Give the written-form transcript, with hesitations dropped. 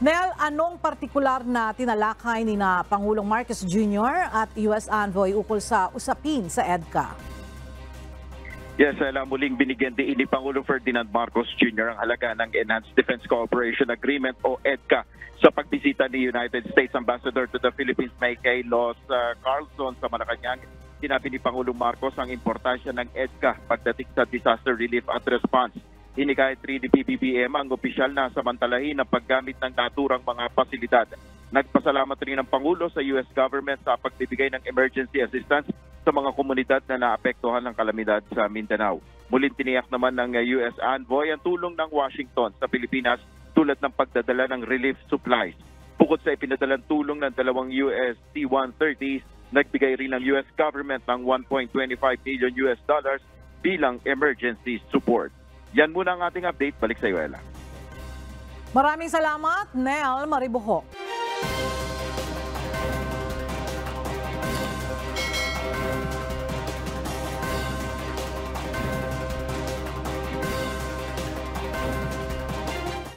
Nel, anong partikular na tinalakay ni na Pangulong Marcos Jr. at US Envoy ukol sa usapin sa EDCA? Yes, muling binigyan din ni Pangulong Ferdinand Marcos Jr. ang halaga ng Enhanced Defense Cooperation Agreement o EDCA sa pagbisita ni United States Ambassador to the Philippines Maykay Los Carlson sa Malacanang. Sinabi ni Pangulong Marcos ang importansya ng EDCA pagdating sa disaster relief at response. Hinikayat rin ni PBBM ang opisyal na samantalahin ang paggamit ng naturang mga pasilidad. Nagpasalamat rin ang Pangulo sa US government sa pagbibigay ng emergency assistance sa mga komunidad na naapektuhan ng kalamidad sa Mindanao. Muling tiniyak naman ng US Envoy ang tulong ng Washington sa Pilipinas tulad ng pagdadala ng relief supplies. Bukod sa ipinadalang tulong ng dalawang US C-130s, nagbigay rin ng US government ng $1.25 million bilang emergency support. Yan muna ang ating update. Balik sa iyo, Ella. Maraming salamat, Nel Maribuho.